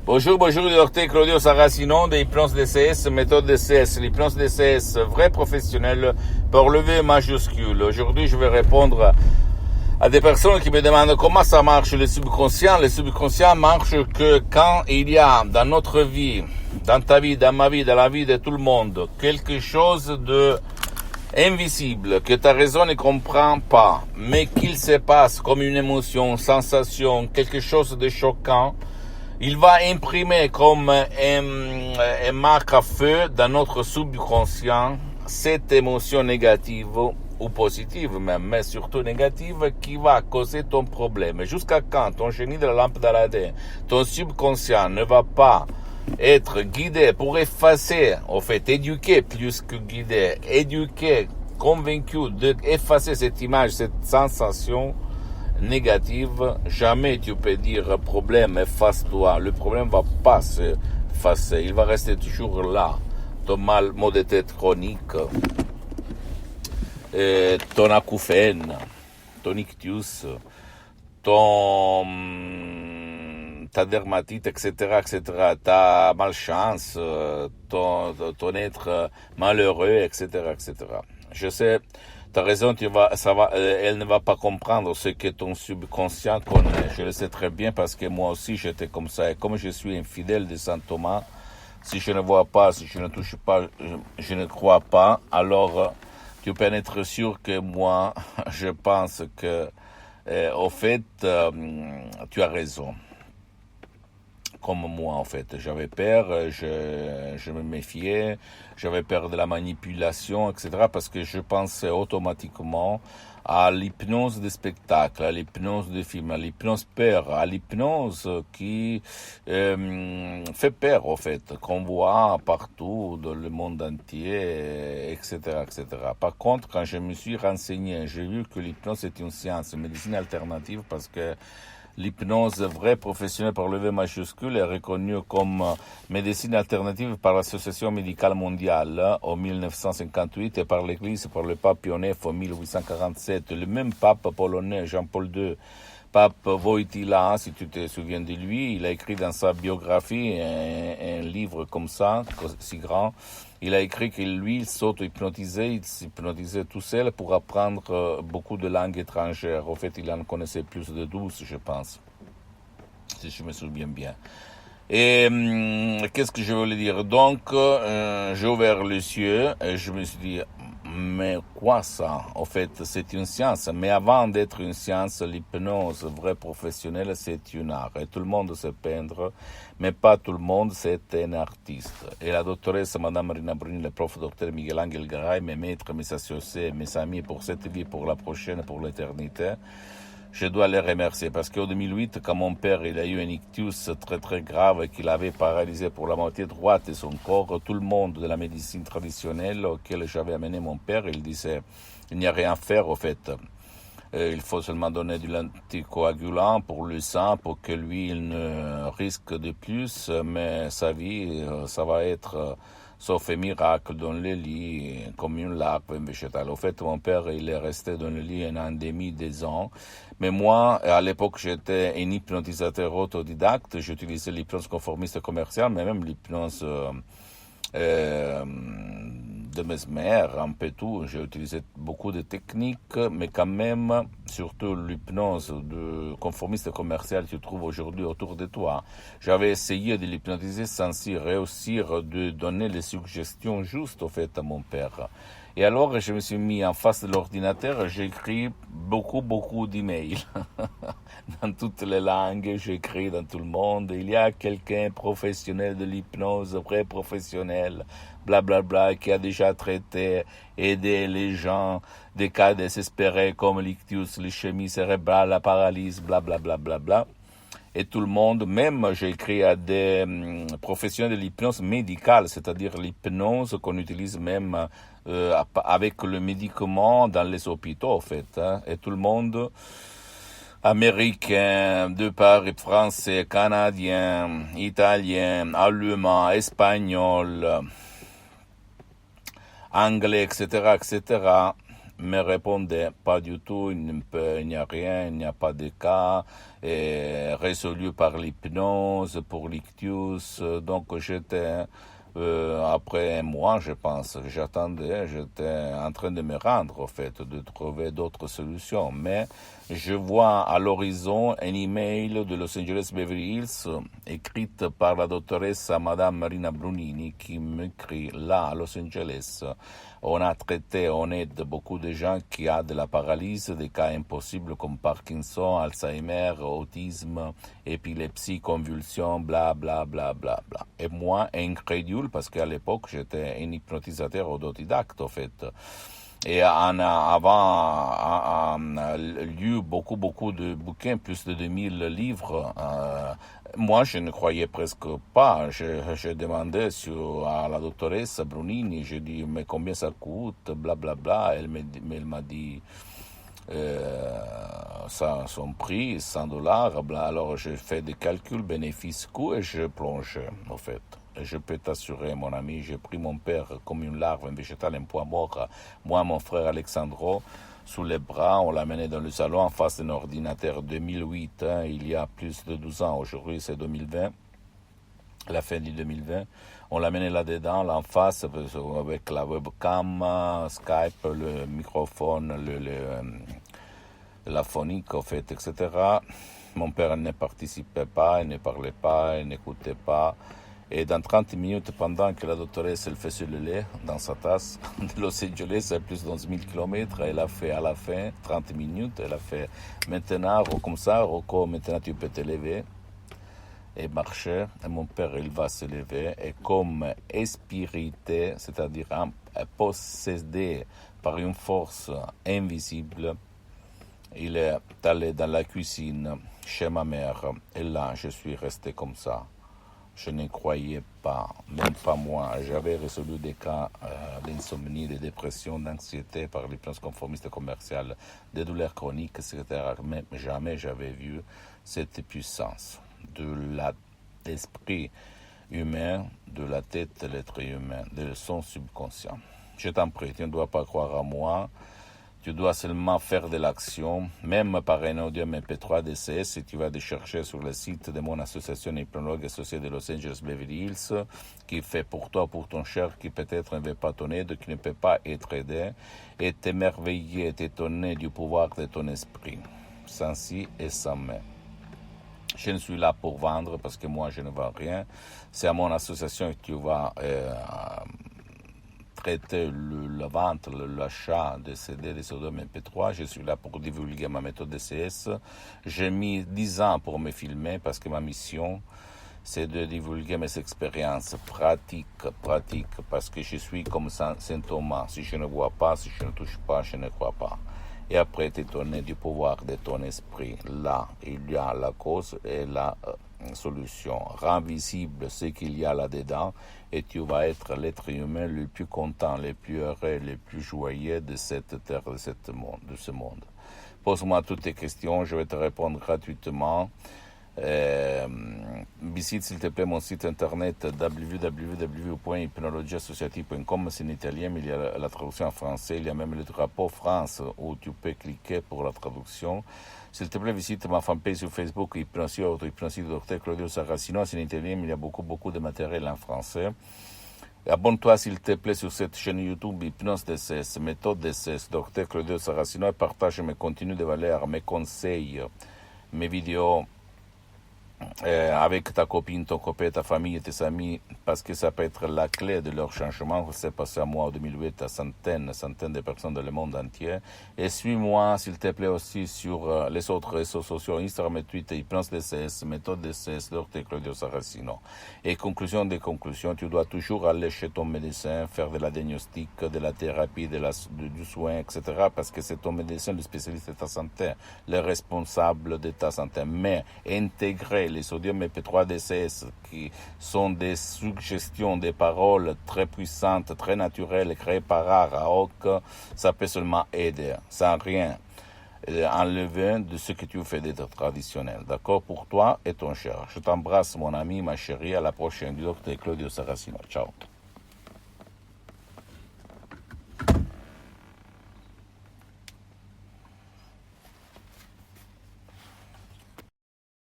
Bonjour, le docteur Claudio Saracino de l'hypnose DCS, méthode DCS, l'hypnose DCS, vrai professionnel pour lever majuscule. Aujourd'hui, je vais répondre à des personnes qui me demandent comment ça marche le subconscient. Le subconscient marche que quand il y a dans notre vie, dans ta vie, dans ma vie, dans la vie de tout le monde, quelque chose de invisible, que ta raison ne comprend pas, mais qu'il se passe comme une émotion, sensation, quelque chose de choquant, il va imprimer comme un marque à feu dans notre subconscient cette émotion négative ou positive même, mais surtout négative, qui va causer ton problème. Jusqu'à quand ton génie de la lampe d'Aladin, ton subconscient ne va pas être guidé pour effacer, en fait, éduqué plus que guidé, éduqué, convaincu d'effacer cette image, cette sensation négative, jamais tu peux dire problème, efface-toi. Le problème va pas se effacer, il va rester toujours là. Ton mal de tête chronique, ton acouphène, ton ictus, ta dermatite, etc., ta malchance, ton être malheureux, etc., etc. Je sais, t'as raison, elle ne va pas comprendre ce que ton subconscient connaît. Je le sais très bien parce que moi aussi j'étais comme ça. Et comme je suis infidèle de Saint Thomas, si je ne vois pas, si je ne touche pas, je ne crois pas, alors tu peux être sûr que moi, je pense que, au fait, tu as raison. Comme moi, en fait. J'avais peur, je me méfiais, j'avais peur de la manipulation, etc., parce que je pensais automatiquement à l'hypnose de spectacle, à l'hypnose de film, à l'hypnose peur, à l'hypnose qui fait peur, en fait, qu'on voit partout dans le monde entier, etc., etc. Par contre, quand je me suis renseigné, j'ai vu que l'hypnose est une science, une médecine alternative, parce que l'hypnose vraie professionnelle par le V majuscule est reconnue comme médecine alternative par l'Association médicale mondiale en 1958 et par l'Église, par le pape Pie IX en 1847. Le même pape polonais, Jean-Paul II, pape Wojtyła, si tu te souviens de lui, il a écrit dans sa biographie un livre comme ça, si grand. Il a écrit que lui, il s'auto-hypnotisait, il s'hypnotisait tout seul pour apprendre beaucoup de langues étrangères. En fait, il en connaissait plus de 12, je pense, si je me souviens bien. Et qu'est-ce que je voulais dire? Donc, j'ai ouvert les yeux et je me suis dit, mais quoi ça? En fait, c'est une science. Mais avant d'être une science, l'hypnose vraie professionnelle, c'est une art. Et tout le monde sait peindre, mais pas tout le monde, c'est un artiste. Et la doctoresse, Madame Rina Bruni, le prof docteur Miguel Angel Garay, mes maîtres, mes associés, mes amis pour cette vie, pour la prochaine, pour l'éternité, je dois les remercier parce qu'en 2008, quand mon père il a eu un ictus très très grave qu'il avait paralysé pour la moitié droite de son corps, tout le monde de la médecine traditionnelle auquel j'avais amené mon père, il disait il n'y a rien à faire au fait. Il faut seulement donner de l'anticoagulant pour le sang pour que lui il ne risque de plus, mais sa vie ça va être sauf un miracle dans le lit, comme une larve végétale. Au fait, mon père, il est resté dans le lit 1 an et demi, 2 ans. Mais moi, à l'époque, j'étais un hypnotisateur autodidacte. J'utilisais l'hypnose conformiste commerciale, mais même l'hypnose de Mesmer, un peu tout. J'ai utilisé beaucoup de techniques, mais quand même, surtout l'hypnose de conformiste commercial que tu trouves aujourd'hui autour de toi. J'avais essayé de l'hypnotiser sans y réussir de donner les suggestions justes, au fait, à mon père. Et alors, je me suis mis en face de l'ordinateur, j'ai écrit beaucoup d'emails. Dans toutes les langues, j'ai écrit dans tout le monde. Il y a quelqu'un professionnel de l'hypnose, vrai professionnel, blablabla, qui a déjà traité, aidé les gens, des cas désespérés comme l'ictus, l'ischémie cérébrale, la paralysie, blablabla. Et tout le monde, même j'ai écrit à des professionnels de l'hypnose médicale, c'est-à-dire l'hypnose qu'on utilise même avec le médicament dans les hôpitaux, en fait. Hein. Et tout le monde, américain, de Paris, français, canadien, italien, allemand, espagnol, anglais, etc., me répondait pas du tout, il n'y a rien, il n'y a pas de cas, résolu par l'hypnose, pour l'ictus, donc j'étais, après un mois, je pense, j'attendais, j'étais en train de me rendre, au fait, de trouver d'autres solutions, mais je vois à l'horizon un email de Los Angeles Beverly Hills écrite par la doctoresse Madame Marina Brunini qui m'écrit là à Los Angeles. On a traité, on aide beaucoup de gens qui ont de la paralysie, des cas impossibles comme Parkinson, Alzheimer, autisme, épilepsie, convulsion, bla bla bla bla bla. Et moi, incrédule, parce qu'à l'époque j'étais un hypnotisateur autodidacte en fait. Et on a avant lu beaucoup de bouquins, plus de 2000 livres. Moi, je ne croyais presque pas. Je demandais à la doctoresse Brunini, je dis, mais combien ça coûte, blablabla. Bla, bla. Elle m'a dit, ça, son prix, $100. Bla. Alors, j'ai fait des calculs bénéfices-coûts et je plonge, en fait. Je peux t'assurer, mon ami, j'ai pris mon père comme une larve, un végétal, un poids mort. Moi, mon frère Alexandro, sous les bras, on l'a mené dans le salon en face d'un ordinateur 2008, il y a plus de 12 ans. Aujourd'hui, c'est 2020, la fin du 2020. On l'a mené là-dedans, là en face, avec la webcam, Skype, le microphone, la phonique, en fait, etc. Mon père ne participait pas, il ne parlait pas, il n'écoutait pas. Et dans 30 minutes, pendant que la doctoresse elle faisait le lait dans sa tasse, de Los Angeles à plus de 11 000 km, elle a fait à la fin 30 minutes, elle a fait maintenant, comme ça, Rocco, maintenant tu peux te lever et marcher. Et mon père, il va se lever et comme espirité, c'est-à-dire possédé par une force invisible, il est allé dans la cuisine chez ma mère et là, je suis resté comme ça. Je ne croyais pas, même pas moi. J'avais résolu des cas d'insomnie, de dépression, d'anxiété par l'hypnose conformiste commerciale, des douleurs chroniques, etc. Mais jamais j'avais vu cette puissance de l'esprit humain, de la tête de l'être humain, de son subconscient. Je t'en prie, tu ne dois pas croire à moi. Tu dois seulement faire de l'action, même par un audio MP3 DCS, si tu vas te chercher sur le site de mon association hypnologue associée de Los Angeles Beverly Hills, qui fait pour toi, pour ton cher, qui peut-être ne veut pas ton aide, qui ne peut pas être aidé, et t'émerveiller, t'étonner du pouvoir de ton esprit, sans si et sans mais. Je ne suis là pour vendre parce que moi je ne vends rien. C'est à mon association que tu vas traiter la vente, l'achat de CD, des sodomes MP3. Je suis là pour divulguer ma méthode DCS. J'ai mis 10 ans pour me filmer parce que ma mission, c'est de divulguer mes expériences pratiques, parce que je suis comme Saint Thomas. Si je ne vois pas, si je ne touche pas, je ne crois pas. Et après t'étonner du pouvoir de ton esprit. Là, il y a la cause et la solution. Rends visible ce qu'il y a là-dedans et tu vas être l'être humain le plus content, le plus heureux, le plus joyeux de cette terre, de ce monde. Pose-moi toutes tes questions, je vais te répondre gratuitement. Visite s'il te plaît mon site internet www.hypnologieassociative.com, c'est en italien, mais il y a la traduction en français, il y a même le drapeau France où tu peux cliquer pour la traduction. S'il te plaît, visite ma fanpage sur Facebook, Hypnosie Auto-Hypnosie de Dr Claudio Saracino, c'est en italien, mais il y a beaucoup de matériel en français. Abonne-toi s'il te plaît sur cette chaîne YouTube Hypnose DCS, méthode DCS, Dr Claudio Saracino, et partage mes contenus de valeur, mes conseils, mes vidéos avec ta copine, ton copain, ta famille et tes amis, parce que ça peut être la clé de leur changement. C'est passé à moi en 2008 à centaines de personnes dans le monde entier. Et suis-moi, s'il te plaît, aussi sur les autres réseaux sociaux, Instagram et Twitter, Hypnose DCS, méthode DCS, Dr Claudio Saracino. Et conclusion des conclusions, tu dois toujours aller chez ton médecin, faire de la diagnostic, de la thérapie, du soin, etc. Parce que c'est ton médecin, le spécialiste de ta santé, le responsable de ta santé. Mais intégrer les sodium MP3 DCS, qui sont des suggestions, des paroles très puissantes, très naturelles, créées par Araok, ça peut seulement aider, sans rien enlever de ce que tu fais d'être traditionnel. D'accord? Pour toi et ton cher. Je t'embrasse, mon ami, ma chérie. À la prochaine. Du Dr Claudio Saracino. Ciao.